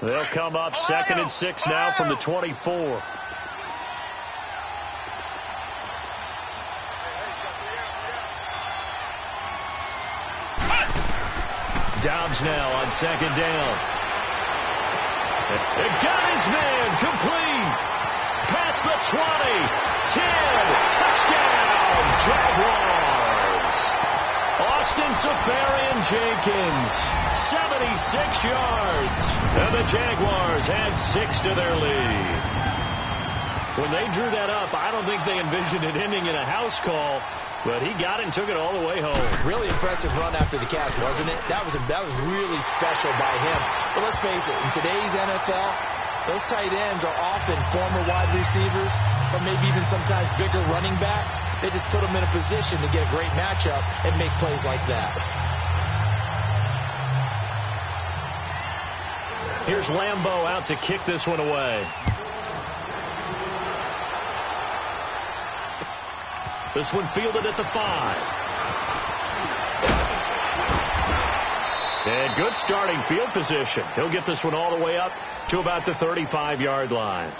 They'll come up 2nd and 6 now from the 24. Dobbs now on second down. It got his man complete. Past the 20. 10. Touchdown. Jaguars. Austin Safarian-Jenkins. 76 yards. And the Jaguars add 6 to their lead. When they drew that up, I don't think they envisioned it ending in a house call, but he got it and took it all the way home. Really impressive run after the catch, wasn't it? That was really special by him. But let's face it, in today's NFL, those tight ends are often former wide receivers, or maybe even sometimes bigger running backs. They just put them in a position to get a great matchup and make plays like that. Here's Lambeau out to kick this one away. This one fielded at the 5. And good starting field position. He'll get this one all the way up to about the 35-yard line.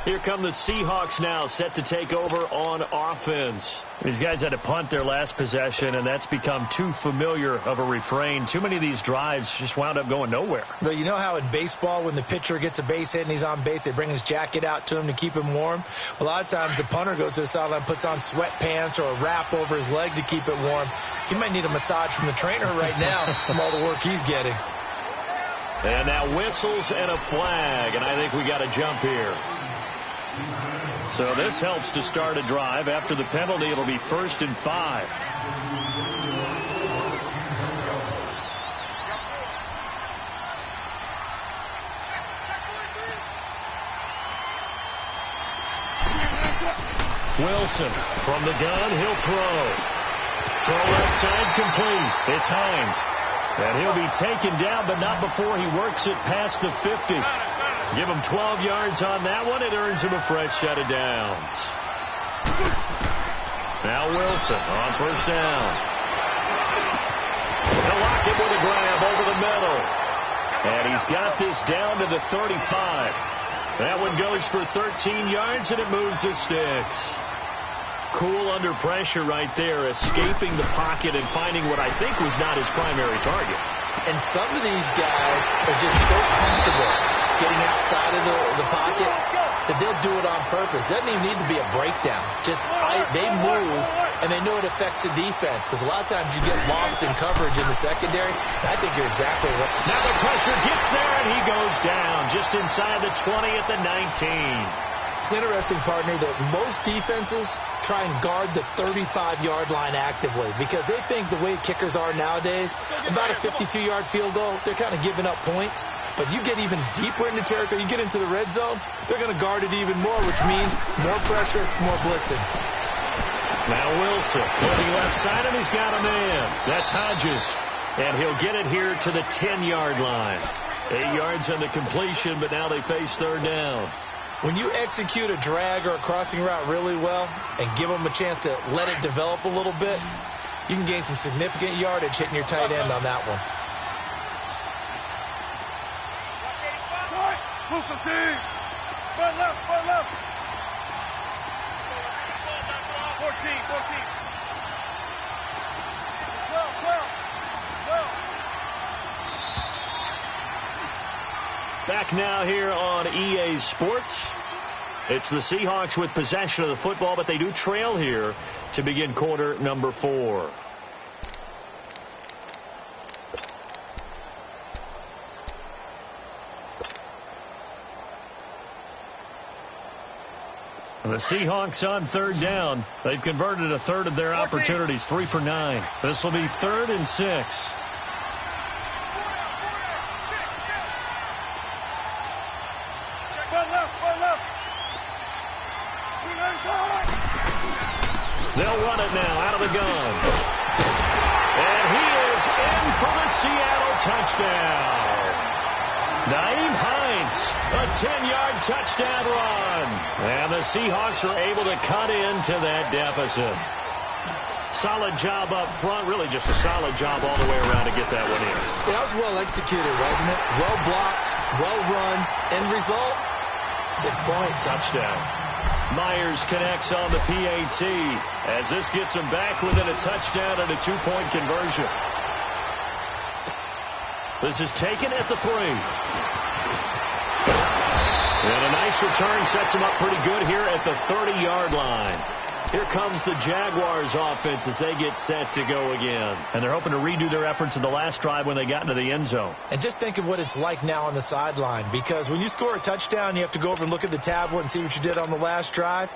Here come the Seahawks now, set to take over on offense. These guys had to punt their last possession, and that's become too familiar of a refrain. Too many of these drives just wound up going nowhere. Well, you know how in baseball, when the pitcher gets a base hit and he's on base, they bring his jacket out to him to keep him warm? A lot of times the punter goes to the sideline, puts on sweatpants or a wrap over his leg to keep it warm. He might need a massage from the trainer right now from all the work he's getting. And now whistles and a flag, and I think we got a jump here. So this helps to start a drive. After the penalty, it'll be 1st and 5. Wilson from the gun, he'll throw. Throw left side complete. It's Hines. And he'll be taken down, but not before he works it past the 50. Give him 12 yards on that one. It earns him a fresh set of downs. Now Wilson on first down. He'll lock it with a grab over the middle. And he's got this down to the 35. That one goes for 13 yards, and it moves the sticks. Cool under pressure right there, escaping the pocket and finding what I think was not his primary target. And some of these guys are just so comfortable getting outside of the pocket that they'll do it on purpose. It doesn't even need to be a breakdown. They move, and they know it affects the defense, because a lot of times you get lost in coverage in the secondary. I think you're exactly right. Now the pressure gets there, and he goes down just inside the 20 at the 19. It's interesting, partner, that most defenses try and guard the 35-yard line actively because they think the way kickers are nowadays, about a 52-yard field goal, they're kind of giving up points. But you get even deeper into territory, you get into the red zone, they're going to guard it even more, which means more pressure, more blitzing. Now Wilson looking left side, and he's got a man. That's Hodges. And he'll get it here to the 10-yard line. 8 yards on the completion, but now they face third down. When you execute a drag or a crossing route really well and give them a chance to let it develop a little bit, you can gain some significant yardage hitting your tight end on that one. Front left, front left. 14. 12. Back now here on EA Sports. It's the Seahawks with possession of the football, but they do trail here to begin quarter number 4. The Seahawks on third down. They've converted a third of their opportunities, 3 for 9. This will be 3rd and 6. They'll run it now out of the gun. And he is in for the Seattle touchdown. Naeem Hines, a 10-yard touchdown run. And the Seahawks are able to cut into that deficit. Solid job up front, really just a solid job all the way around to get that one in. That was well executed, wasn't it? Well blocked, well run. End result, 6 points. Touchdown. Myers connects on the PAT as this gets him back within a touchdown and a 2-point conversion. This is taken at the 3. And a nice return sets him up pretty good here at the 30-yard line. Here comes the Jaguars offense as they get set to go again. And they're hoping to redo their efforts in the last drive when they got into the end zone. And just think of what it's like now on the sideline, because when you score a touchdown, you have to go over and look at the tablet and see what you did on the last drive.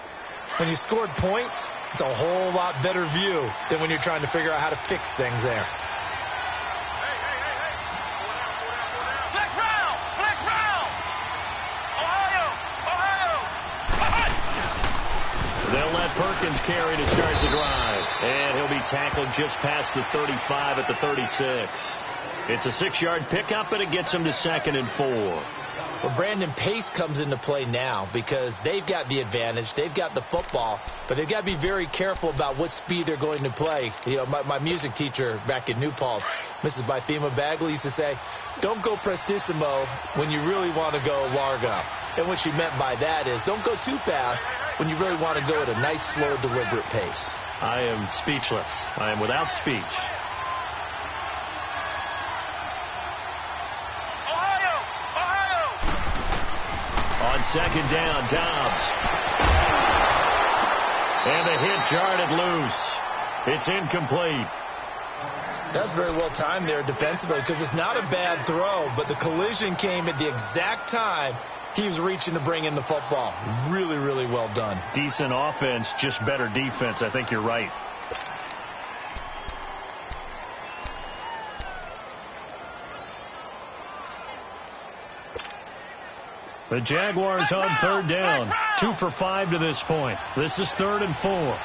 When you scored points, it's a whole lot better view than when you're trying to figure out how to fix things there. They'll let Perkins carry to start the drive. And he'll be tackled just past the 35 at the 36. It's a 6-yard pickup, and it gets him to 2nd and 4. Well, Brandon, pace comes into play now because they've got the advantage. They've got the football, but they've got to be very careful about what speed they're going to play. You know, my music teacher back in New Paltz, Mrs. Bythema Bagley, used to say, don't go prestissimo when you really want to go largo. And what she meant by that is don't go too fast when you really want to go at a nice, slow, deliberate pace. I am speechless. I am without speech. On 2nd down, Dobbs. And the hit jarred it loose. It's incomplete. That's very well timed there defensively because it's not a bad throw, but the collision came at the exact time he was reaching to bring in the football. Really, really well done. Decent offense, just better defense. I think you're right. The Jaguars on third down. 2 for 5 to this point. This is 3rd and 4. Black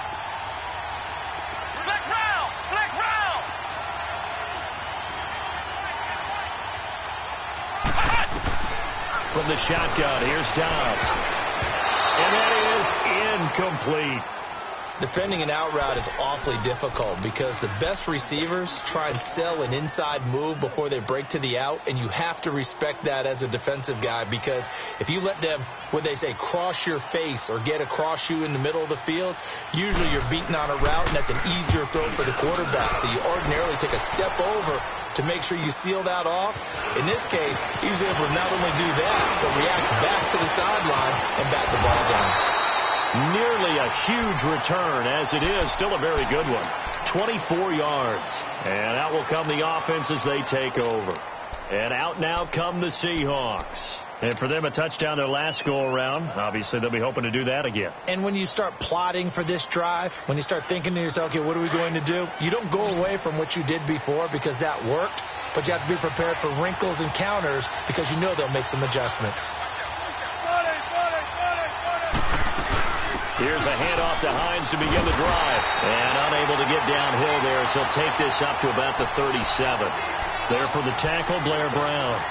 round! Black round! From the shotgun, here's Dobbs. And that is incomplete. Defending an out route is awfully difficult because the best receivers try and sell an inside move before they break to the out, and you have to respect that as a defensive guy, because if you let them, what they say, cross your face or get across you in the middle of the field, usually you're beating on a route, and that's an easier throw for the quarterback. So you ordinarily take a step over to make sure you seal that off. In this case, he was able to not only do that, but react back to the sideline and bat the ball down. Nearly a huge return, as it is still a very good one. 24 yards. And out will come the offense as they take over. And out now come the Seahawks. And for them, a touchdown their last go-around. Obviously, they'll be hoping to do that again. And when you start plotting for this drive, when you start thinking to yourself, okay, what are we going to do? You don't go away from what you did before because that worked, but you have to be prepared for wrinkles and counters because you know they'll make some adjustments. Here's a handoff to Hines to begin the drive. And unable to get downhill there, so he'll take this up to about the 37. There for the tackle, Blair Brown.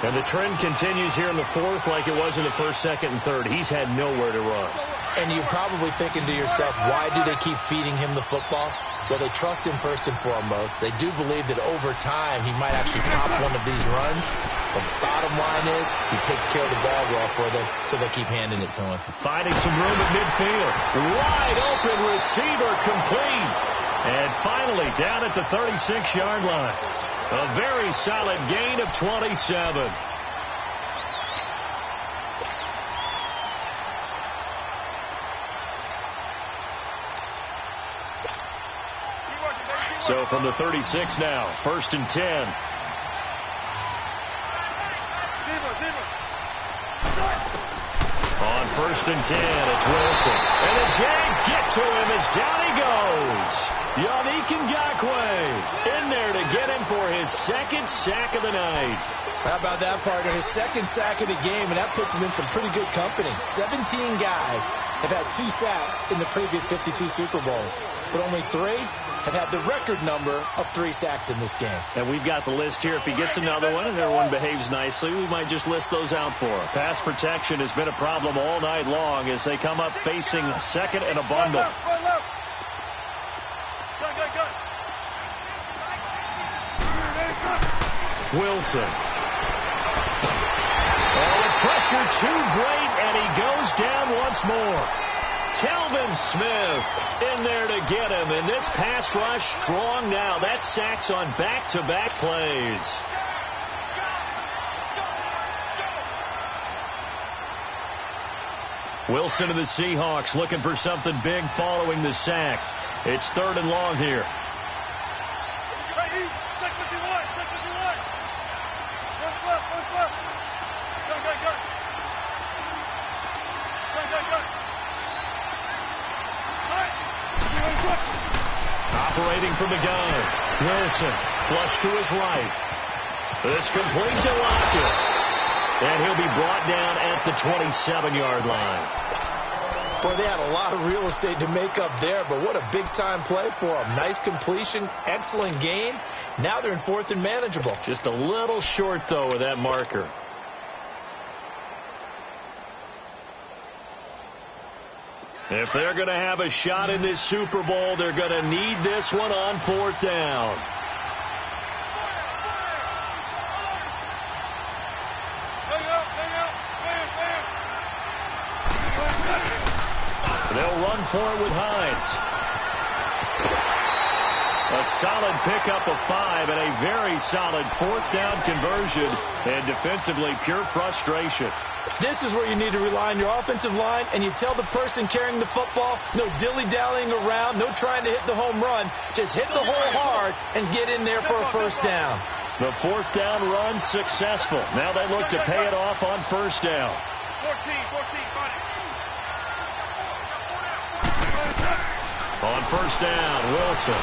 And the trend continues here in the 4th like it was in the 1st, 2nd, and 3rd. He's had nowhere to run. And you're probably thinking to yourself, why do they keep feeding him the football? Well, they trust him first and foremost. They do believe that over time he might actually pop one of these runs. The bottom line is he takes care of the ball well for them, so they'll keep handing it to him. Finding some room at midfield. Wide open receiver complete. And finally down at the 36-yard line. A very solid gain of 27. So from the 36 now, 1st and 10. On 1st and 10, it's Wilson. And the Jags get to him as down he goes. Yannick Ngakoue in there to get him for his 2nd sack of the night. How about that, partner? His 2nd sack of the game, and that puts him in some pretty good company. 17 guys have had 2 sacks in the previous 52 Super Bowls, but only 3 have had the record number of 3 sacks in this game. And we've got the list here. If he gets another one and everyone behaves nicely, we might just list those out for him. Pass protection has been a problem all night long as they come up facing 2nd and a bundle. Wilson. Oh, the pressure too great, and he goes down once more. Telvin Smith in there to get him, and this pass rush strong now. That's sacks on back-to-back plays. Wilson and the Seahawks looking for something big following the sack. It's 3rd and long here. Operating from the gun. Wilson, flush to his right. It's complete to Lockett. And he'll be brought down at the 27-yard line. Boy, they had a lot of real estate to make up there, but what a big-time play for them. Nice completion, excellent gain. Now they're in 4th and manageable. Just a little short, though, with that marker. If they're going to have a shot in this Super Bowl, they're going to need this one on 4th down. They'll run for it with Hines. A solid pickup of 5 and a very solid 4th down conversion. And defensively, pure frustration. This is where you need to rely on your offensive line, and you tell the person carrying the football, no dilly-dallying around, no trying to hit the home run. Just hit the hole hard and get in there for a 1st down. The 4th down run successful. Now they look to pay it off on 1st down. 14, On 1st down, Wilson.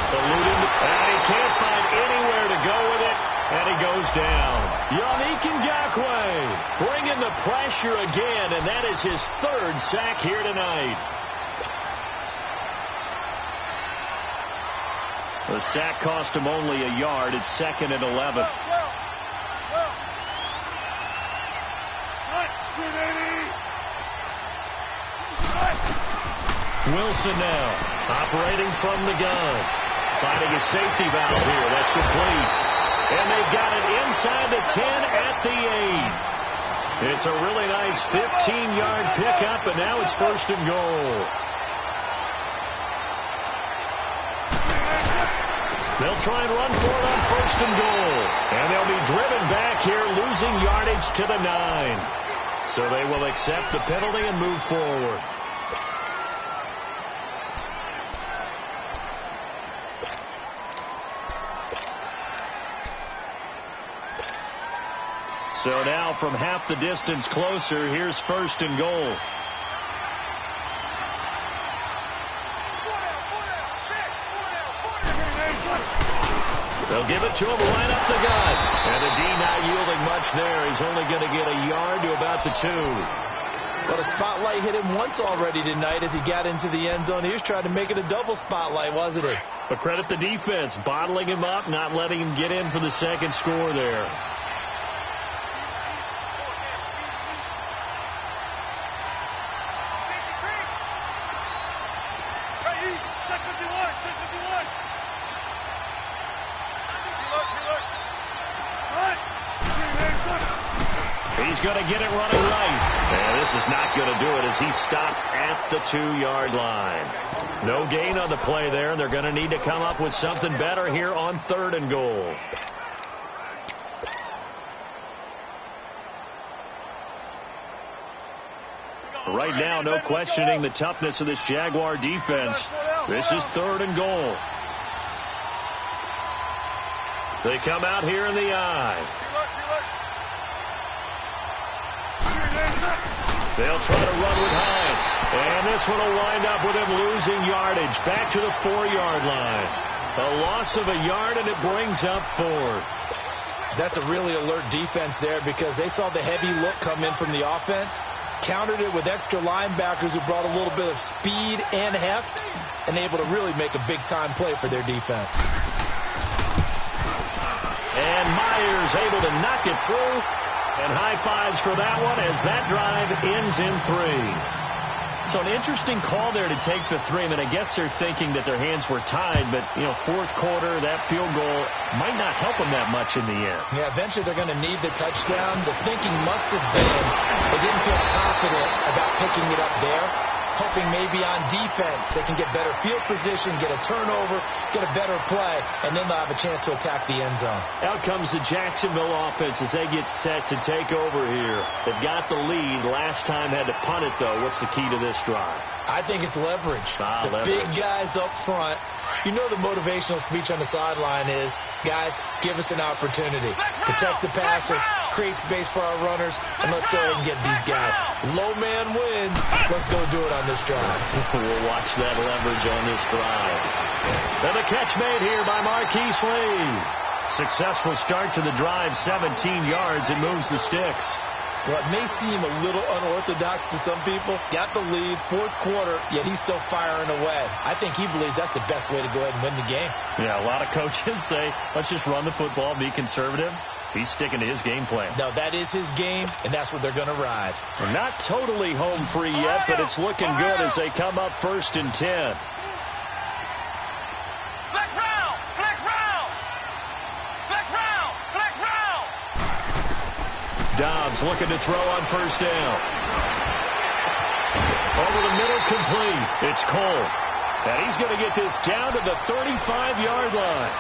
Eluded, and he can't find anywhere to go with it. And he goes down. Yannick Ngakoue bringing the pressure again, and that is his third sack here tonight. The sack cost him only a yard. It's 2nd and 11. Wilson now operating from the gun. Finding a safety valve here. That's complete. And they've got it inside the 10 at the 8. It's a really nice 15-yard pickup, and now it's 1st and goal. They'll try and run for it on 1st and goal. And they'll be driven back here, losing yardage to the 9. So they will accept the penalty and move forward. So now from half the distance closer, here's 1st and goal. They'll give it to him right up the gut. And the D not yielding much there. He's only going to get a yard to about the 2. Well, the spotlight hit him once already tonight as he got into the end zone. He was trying to make it a double spotlight, wasn't he? But credit the defense, bottling him up, not letting him get in for the second score there. He's going to get it running right. And this is not going to do it as he stopped at the 2-yard line. No gain on the play there. They're going to need to come up with something better here on 3rd and goal. Right now, no questioning the toughness of this Jaguar defense. This is 3rd and goal. They come out here in the eye. They'll try to run with Hines. And this one will wind up with him losing yardage. Back to the 4-yard line. A loss of a yard, and it brings up 4th. That's a really alert defense there because they saw the heavy look come in from the offense, countered it with extra linebackers who brought a little bit of speed and heft, and able to really make a big-time play for their defense. And Myers able to knock it through. And high fives for that one as that drive ends in 3. So an interesting call there to take the 3. I mean, I guess they're thinking that their hands were tied, but, 4th quarter, that field goal might not help them that much in the end. Yeah, eventually they're going to need the touchdown. The thinking must have been they didn't feel confident about picking it up there, hoping maybe on defense they can get better field position, get a turnover, get a better play, and then they'll have a chance to attack the end zone. Out comes the Jacksonville offense as they get set to take over here. They've got the lead. Last time had to punt it, though. What's the key to this drive? I think it's leverage. Leverage. Big guys up front. You know the motivational speech on the sideline is, guys, give us an opportunity. Protect the passer, create space for our runners, and let's go ahead and get these guys. Low man wins. Let's go do it on this drive. We'll watch that leverage on this drive. And the catch made here by Marquise Lee. Successful start to the drive, 17 yards. It moves the sticks. Well, it may seem a little unorthodox to some people. Got the lead, 4th quarter, yet he's still firing away. I think he believes that's the best way to go ahead and win the game. Yeah, a lot of coaches say, let's just run the football, be conservative. He's sticking to his game plan. No, that is his game, and that's what they're going to ride. We're not totally home free yet, but it's looking good as they come up 1st and 10. Dobbs looking to throw on 1st down. Over the middle, complete. It's Cole. And he's going to get this down to the 35-yard line.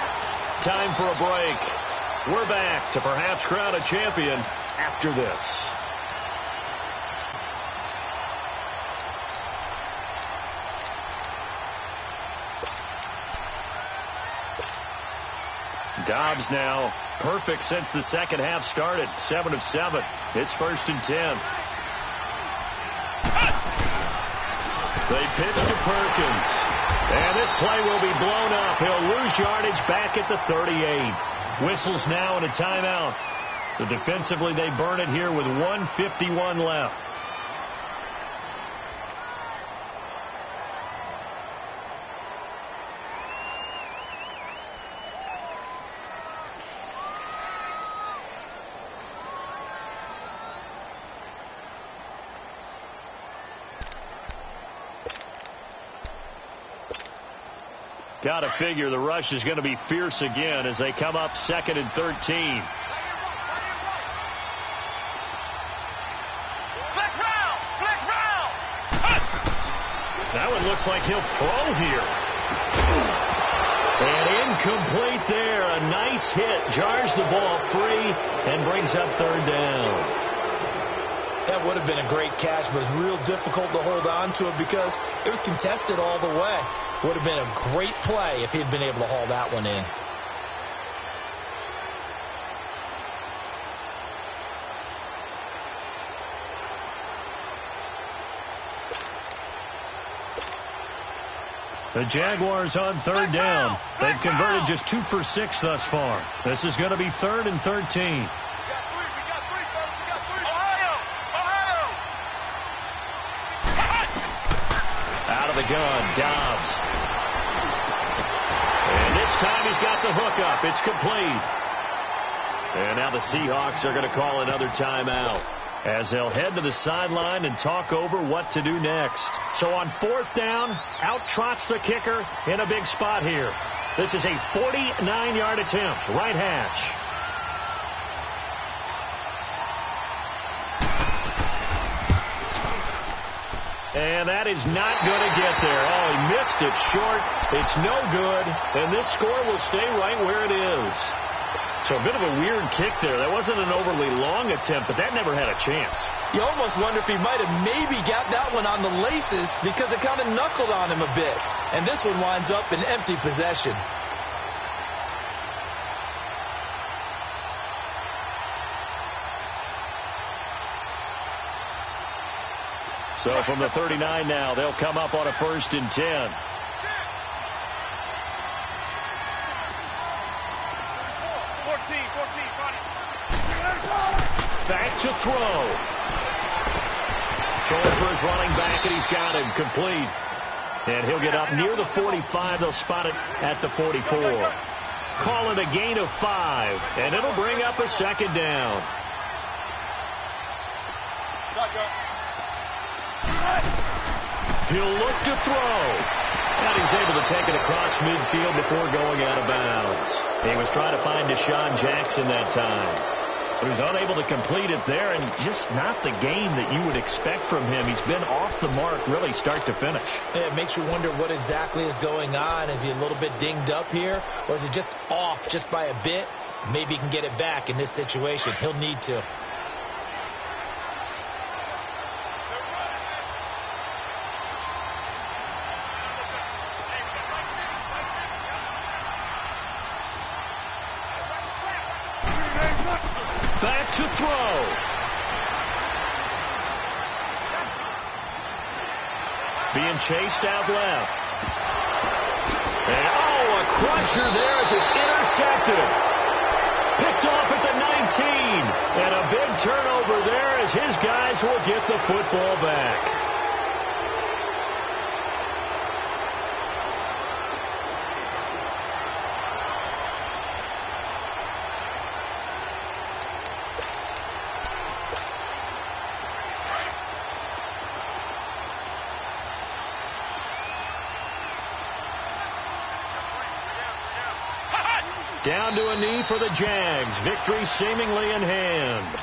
Time for a break. We're back to perhaps crown a champion after this. Dobbs now perfect since the second half started. 7 of 7. It's 1st and 10. They pitch to Perkins. And this play will be blown up. He'll lose yardage back at the 38. Whistles now and a timeout. So defensively, they burn it here with 1:51 left. Got to figure the rush is going to be fierce again as they come up 2nd and 13. That one looks like he'll throw here. And incomplete there. A nice hit. Jars the ball free and brings up 3rd down. That would have been a great catch, but it was real difficult to hold on to it because it was contested all the way. Would have been a great play if he'd been able to haul that one in. The Jaguars on 3rd down. They've converted just 2 for 6 thus far. This is going to be 3rd and 13. Out of the gun, Dobbs. And this time he's got the hook up. It's complete. And now the Seahawks are going to call another timeout as they'll head to the sideline and talk over what to do next. So on 4th down, out trots the kicker in a big spot here. This is a 49-yard attempt, right hash. And that is not going to get there. Oh, he missed it short. It's no good. And this score will stay right where it is. So a bit of a weird kick there. That wasn't an overly long attempt, but that never had a chance. You almost wonder if he might have maybe got that one on the laces because it kind of knuckled on him a bit. And this one winds up in empty possession. So from the 39 now, they'll come up on a 1st and 10. Back to throw. Throwing for his running back, and he's got him complete. And he'll get up near the 45. They'll spot it at the 44. Call it a gain of 5, and it'll bring up a 2nd down. He'll look to throw. And he's able to take it across midfield before going out of bounds. He was trying to find Deshaun Jackson that time. So he's unable to complete it there, and just not the game that you would expect from him. He's been off the mark really start to finish. It makes you wonder what exactly is going on. Is he a little bit dinged up here, or is it just off just by a bit? Maybe he can get it back in this situation. He'll need to. Back to throw. Being chased out left. And a crusher there as it's intercepted. Picked off at the 19. And a big turnover there as his guys will get the football back. Down to a knee for the Jags. Victory seemingly in hand.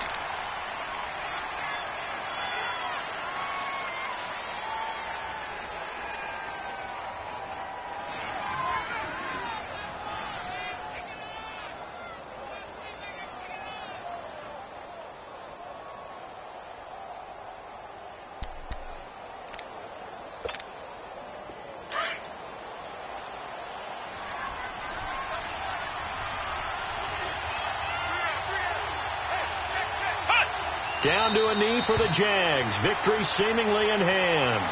Down to a knee for the Jags. Victory seemingly in hand.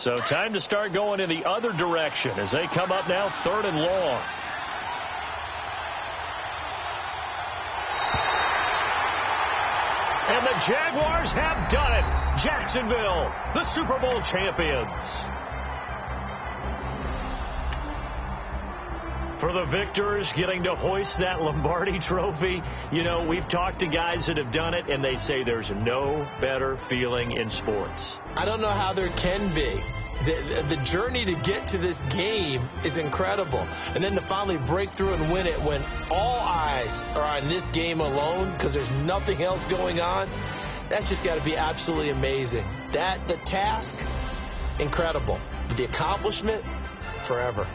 So time to start going in the other direction as they come up now 3rd and long. And the Jaguars have done it. Jacksonville, the Super Bowl champions. For the victors, getting to hoist that Lombardi trophy, you know, we've talked to guys that have done it, and they say there's no better feeling in sports. I don't know how there can be. The journey to get to this game is incredible. And then to finally break through and win it when all eyes are on this game alone because there's nothing else going on, that's just got to be absolutely amazing. The task, incredible. But the accomplishment, forever.